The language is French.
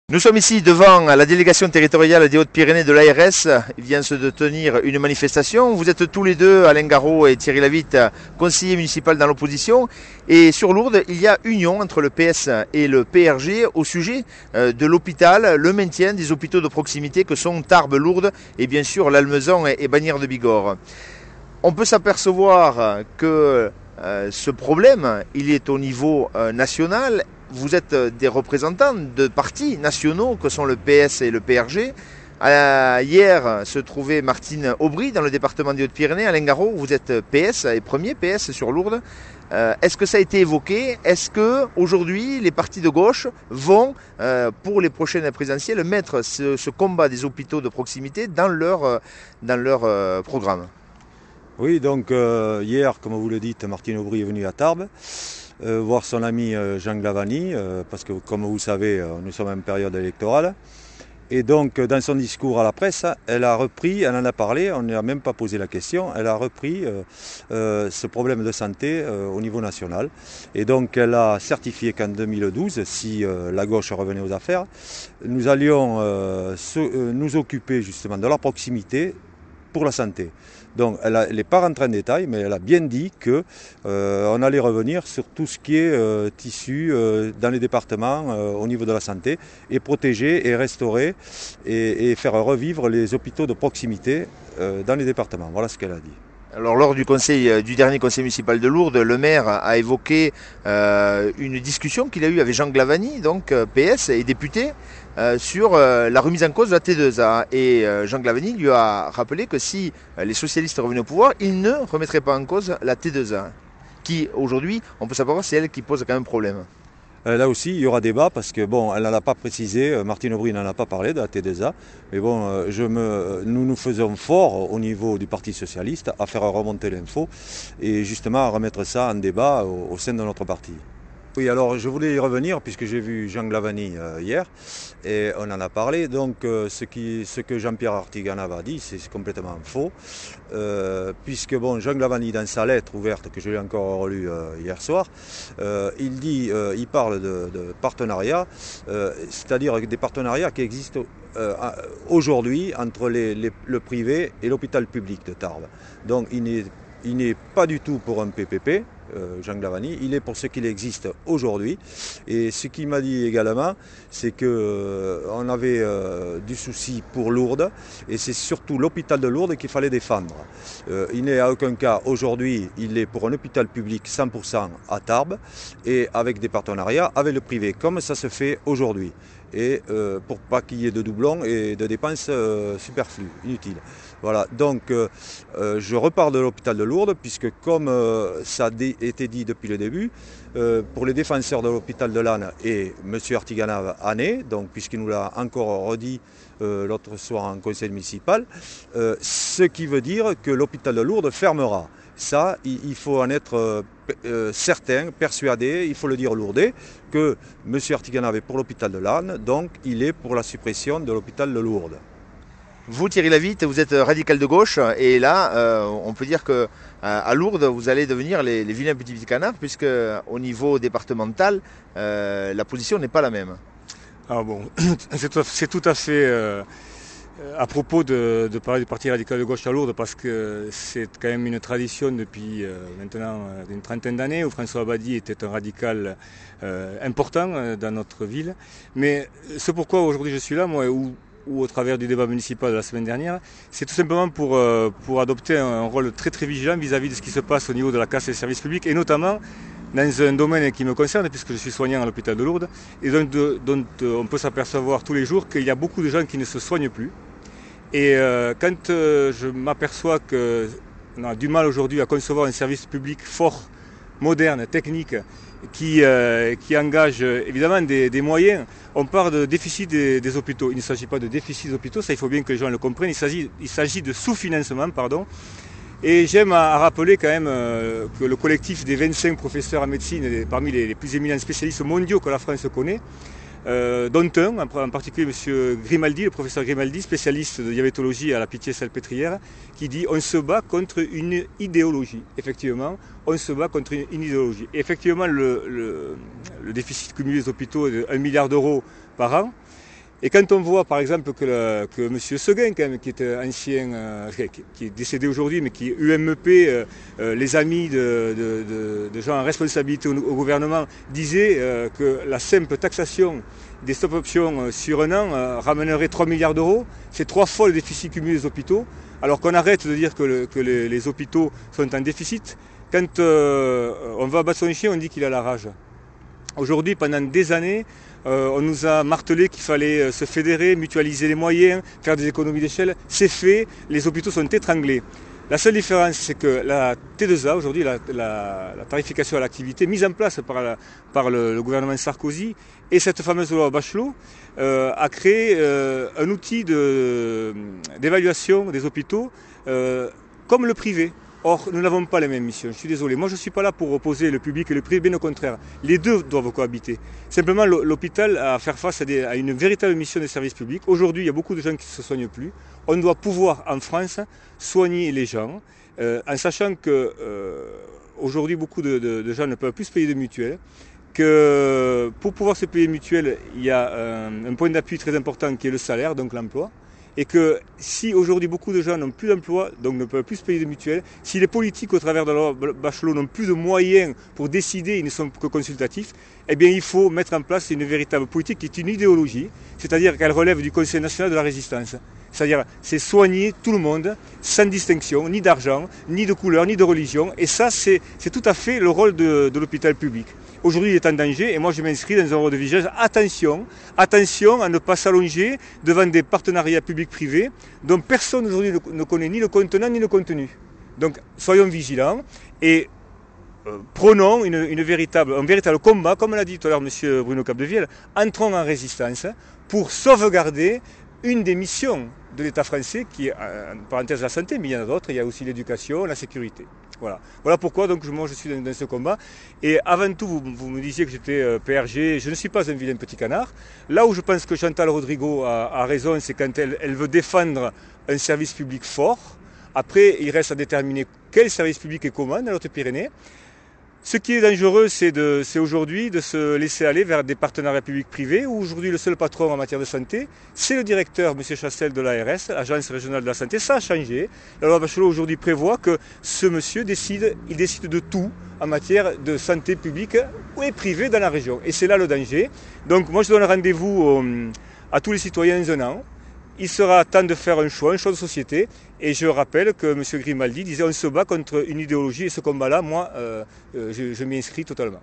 Nous sommes ici devant la délégation territoriale des Hautes-Pyrénées de l'ARS. Il vient de tenir une manifestation. Vous êtes tous les deux, Alain Garot et Thierry Lavitte, conseillers municipaux dans l'opposition. Et sur Lourdes, il y a union entre le PS et le PRG au sujet de l'hôpital, le maintien des hôpitaux de proximité que sont Tarbes, Lourdes et bien sûr l'Almezan et Bagnères de Bigorre. On peut s'apercevoir que ce problème, il est au niveau national. Vous êtes des représentants de partis nationaux que sont le PS et le PRG. Hier se trouvait Martine Aubry dans le département des Hautes-Pyrénées. Alain Garot, vous êtes PS et premier PS sur Lourdes. Est-ce que ça a été évoqué? Est-ce que aujourd'hui les partis de gauche vont, pour les prochaines présidentielles, mettre ce combat des hôpitaux de proximité dans leur programme? Oui, donc hier, comme vous le dites, Martine Aubry est venue à Tarbes voir son ami Jean Glavany, parce que comme vous savez, nous sommes en période électorale. Et donc dans son discours à la presse, elle a repris, elle en a parlé, on n'a même pas posé la question, elle a repris ce problème de santé au niveau national. Et donc elle a certifié qu'en 2012, si la gauche revenait aux affaires, nous allions nous occuper justement de la proximité pour la santé. Donc elle n'est pas rentrée en détail, mais elle a bien dit qu'on allait revenir sur tout ce qui est issu dans les départements au niveau de la santé et protéger et restaurer et faire revivre les hôpitaux de proximité dans les départements. Voilà ce qu'elle a dit. Alors lors du dernier conseil municipal de Lourdes, le maire a évoqué une discussion qu'il a eue avec Jean Glavany, donc PS et député, sur la remise en cause de la T2A. Et Jean Glavany lui a rappelé que si les socialistes revenaient au pouvoir, il ne remettrait pas en cause la T2A, qui aujourd'hui, on peut savoir, c'est elle qui pose quand même problème. Là aussi, il y aura débat parce que bon, elle n'en a pas précisé, Martine Aubry n'en a pas parlé de la T2A, mais bon, nous faisons fort au niveau du Parti Socialiste à faire remonter l'info et justement à remettre ça en débat au sein de notre parti. Oui, alors je voulais y revenir puisque j'ai vu Jean Glavany hier et on en a parlé. Donc ce que Jean-Pierre Artiganave a dit, c'est complètement faux. Puisque bon, Jean Glavany, dans sa lettre ouverte que j'ai encore relue hier soir, il parle de partenariats, c'est-à-dire des partenariats qui existent aujourd'hui entre le privé et l'hôpital public de Tarbes. Donc il n'est pas du tout pour un PPP, Jean Glavany, il est pour ce qu'il existe aujourd'hui. Et ce qu'il m'a dit également, c'est qu'on avait du souci pour Lourdes, et c'est surtout l'hôpital de Lourdes qu'il fallait défendre. Il n'est à aucun cas aujourd'hui, il est pour un hôpital public 100% à Tarbes, et avec des partenariats avec le privé, comme ça se fait aujourd'hui. Et pour pas qu'il y ait de doublons et de dépenses superflues, inutiles. Voilà, donc je repars de l'hôpital de Lourdes, puisque comme ça a été dit depuis le début, pour les défenseurs de l'hôpital de Lannes et M. Artiganave en est, donc puisqu'il nous l'a encore redit l'autre soir en conseil municipal, ce qui veut dire que l'hôpital de Lourdes fermera. Ça, il faut en être certain, persuadé, il faut le dire lourdais, que M. Artiganave est pour l'hôpital de Lannes, donc il est pour la suppression de l'hôpital de Lourdes. Vous, Thierry Lavitte, vous êtes radical de gauche et là, on peut dire que à Lourdes, vous allez devenir les vilains petits canards puisque au niveau départemental, la position n'est pas la même. Ah bon, c'est tout à fait à propos de parler du Parti radical de gauche à Lourdes, parce que c'est quand même une tradition depuis maintenant une trentaine d'années où François Abadie était un radical important dans notre ville. Mais ce pourquoi aujourd'hui je suis là, moi, ou au travers du débat municipal de la semaine dernière, c'est tout simplement pour adopter un rôle très très vigilant vis-à-vis de ce qui se passe au niveau de la casse des services publics, et notamment dans un domaine qui me concerne, puisque je suis soignant à l'hôpital de Lourdes, et dont on peut s'apercevoir tous les jours qu'il y a beaucoup de gens qui ne se soignent plus. Et quand je m'aperçois qu'on a du mal aujourd'hui à concevoir un service public fort, moderne, technique, qui engage évidemment des moyens. On parle de déficit des hôpitaux. Il ne s'agit pas de déficit des hôpitaux, ça il faut bien que les gens le comprennent. Il s'agit de sous-financement, pardon. Et j'aime à rappeler quand même que le collectif des 25 professeurs en médecine, parmi les plus éminents spécialistes mondiaux que la France connaît, dont un, en particulier M. Grimaldi, le professeur Grimaldi, spécialiste de diabétologie à la Pitié-Salpêtrière, qui dit on se bat contre une idéologie. Effectivement, on se bat contre une idéologie. Et effectivement, le déficit cumulé des hôpitaux est de 1 milliard d'euros par an. Et quand on voit par exemple que M. Seguin, quand même, qui est ancien, qui est décédé aujourd'hui, mais qui est UMP, les amis de gens en responsabilité au gouvernement, disaient que la simple taxation des stop-options sur un an ramènerait 3 milliards d'euros. C'est 3 fois le déficit cumulé des hôpitaux, alors qu'on arrête de dire que les hôpitaux sont en déficit. Quand on va battre son chien, on dit qu'il a la rage. Aujourd'hui, pendant des années, on nous a martelé qu'il fallait se fédérer, mutualiser les moyens, faire des économies d'échelle. C'est fait, les hôpitaux sont étranglés. La seule différence, c'est que la T2A, aujourd'hui, la tarification à l'activité, mise en place par le gouvernement Sarkozy, et cette fameuse loi Bachelot, a créé un outil d'évaluation des hôpitaux comme le privé. Or, nous n'avons pas les mêmes missions, je suis désolé. Moi, je ne suis pas là pour opposer le public et le privé, bien au contraire. Les deux doivent cohabiter. Simplement, l'hôpital a à faire face à une véritable mission de service public. Aujourd'hui, il y a beaucoup de gens qui ne se soignent plus. On doit pouvoir, en France, soigner les gens, en sachant que aujourd'hui, beaucoup de gens ne peuvent plus se payer de mutuelle. Que pour pouvoir se payer mutuelle, il y a un point d'appui très important qui est le salaire, donc l'emploi. Et que si aujourd'hui beaucoup de gens n'ont plus d'emploi, donc ne peuvent plus se payer de mutuelle, si les politiques au travers de la loi Bachelot n'ont plus de moyens pour décider, ils ne sont que consultatifs, eh bien il faut mettre en place une véritable politique qui est une idéologie, c'est-à-dire qu'elle relève du Conseil national de la résistance. C'est-à-dire c'est soigner tout le monde sans distinction, ni d'argent, ni de couleur, ni de religion. Et ça, c'est tout à fait le rôle de l'hôpital public. Aujourd'hui, il est en danger et moi je m'inscris dans un rôle de vigilance. Attention à ne pas s'allonger devant des partenariats publics-privés dont personne aujourd'hui ne connaît ni le contenant ni le contenu. Donc soyons vigilants et prenons un véritable combat, comme l'a dit tout à l'heure M. Bruno Capdevielle, entrons en résistance pour sauvegarder une des missions de l'État français qui est, en parenthèse, la santé, mais il y en a d'autres, il y a aussi l'éducation, la sécurité. Voilà pourquoi donc, moi je suis dans ce combat. Et avant tout, vous me disiez que j'étais PRG, je ne suis pas un vilain petit canard. Là où je pense que Chantal Rodrigo a raison, c'est quand elle veut défendre un service public fort. Après, il reste à déterminer quel service public et comment dans l'Haute-Pyrénées. Ce qui est dangereux, c'est aujourd'hui de se laisser aller vers des partenariats publics-privés, où aujourd'hui le seul patron en matière de santé, c'est le directeur, M. Chassel de l'ARS, l'Agence régionale de la santé. Ça a changé. La loi Bachelot aujourd'hui prévoit que ce monsieur décide de tout en matière de santé publique et privée dans la région. Et c'est là le danger. Donc moi je donne rendez-vous à tous les citoyens dans un an. Il sera temps de faire un choix de société. Et je rappelle que M. Grimaldi disait on se bat contre une idéologie et ce combat-là, moi, je m'y inscris totalement.